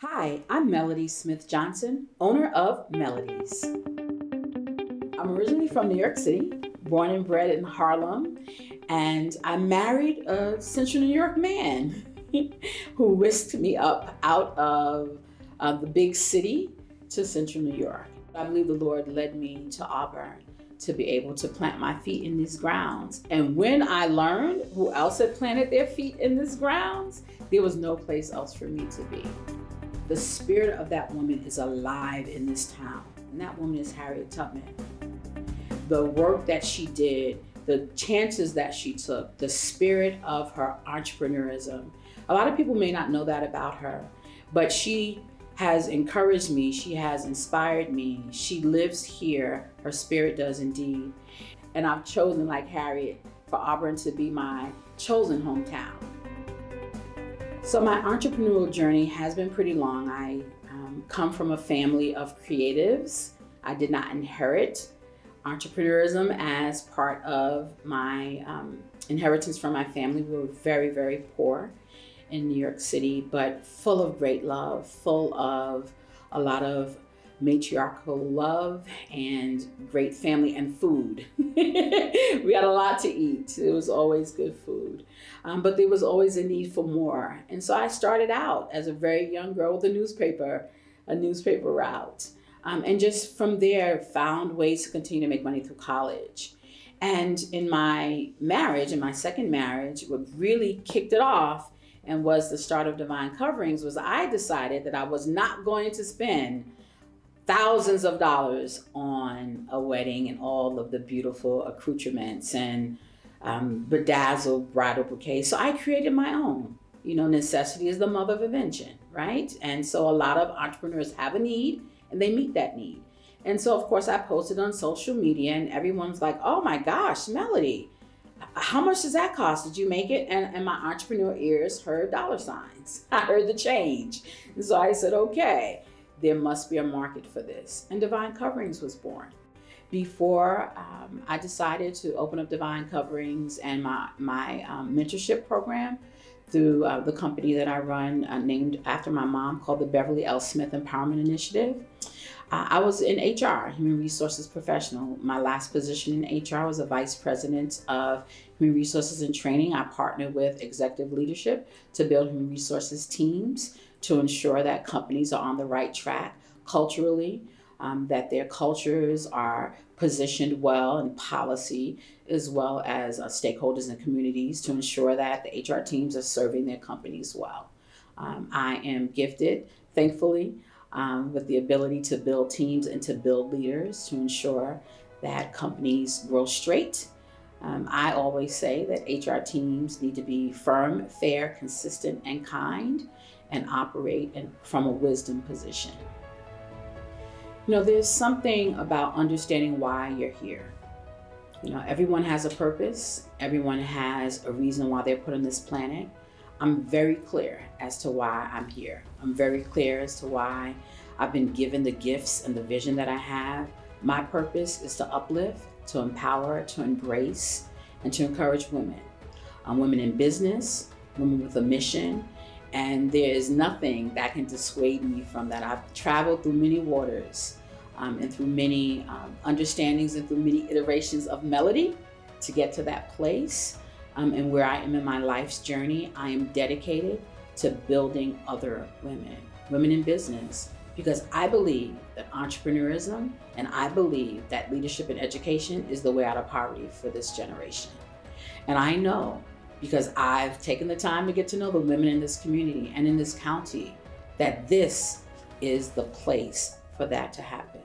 Hi, I'm Melody Smith Johnson, owner of Melodies. I'm originally from New York City, born and bred in Harlem, and I married a Central New York man who whisked me up out of the big city to Central New York. I believe the Lord led me to Auburn to be able to plant my feet in these grounds. And when I learned who else had planted their feet in these grounds, there was no place else for me to be. The spirit of that woman is alive in this town, and that woman is Harriet Tubman. The work that she did, the chances that she took, the spirit of her entrepreneurism. A lot of people may not know that about her, but she has encouraged me, she has inspired me. She lives here, her spirit does indeed. And I've chosen, like Harriet, for Auburn to be my chosen hometown. So my entrepreneurial journey has been pretty long. I come from a family of creatives. I did not inherit entrepreneurism as part of my inheritance from my family. We were very, very poor in New York City, but full of great love, full of a lot of matriarchal love and great family and food. We had a lot to eat. It was always good food. But there was always a need for more. And so I started out as a very young girl with a newspaper route. And just from there, found ways to continue to make money through college. And in my marriage, in my second marriage, what really kicked it off and was the start of Divine Coverings was I decided that I was not going to spend thousands of dollars on a wedding and all of the beautiful accoutrements and bedazzled bridal bouquets. So I created my own. You know, necessity is the mother of invention, right? And so a lot of entrepreneurs have a need and they meet that need. And so, of course, I posted on social media and everyone's like, oh my gosh, Melody, how much does that cost? Did you make it? And my entrepreneur ears heard dollar signs. I heard the change. And so I said, okay, there must be a market for this. And Divine Coverings was born. Before I decided to open up Divine Coverings and my mentorship program through the company that I run, named after my mom, called the Beverly L. Smith Empowerment Initiative. I was in HR, Human Resources Professional. My last position in HR was a Vice President of Human Resources and Training. I partnered with executive leadership to build human resources teams to ensure that companies are on the right track culturally, that their cultures are positioned well in policy, as well as stakeholders and communities to ensure that the HR teams are serving their companies well. I am gifted, thankfully, with the ability to build teams and to build leaders to ensure that companies grow straight. I always say that HR teams need to be firm, fair, consistent, and kind, and operate from a wisdom position. You know, there's something about understanding why you're here. You know, everyone has a purpose. Everyone has a reason why they're put on this planet. I'm very clear as to why I'm here. I'm very clear as to why I've been given the gifts and the vision that I have. My purpose is to uplift, to empower, to embrace, and to encourage women. Women in business, women with a mission, and there is nothing that can dissuade me from that. I've traveled through many waters and through many understandings and through many iterations of melody to get to that place. And where I am in my life's journey, I am dedicated to building other women in business, because I believe that entrepreneurism and I believe that leadership and education is the way out of poverty for this generation. And I know, because I've taken the time to get to know the women in this community and in this county, that this is the place for that to happen.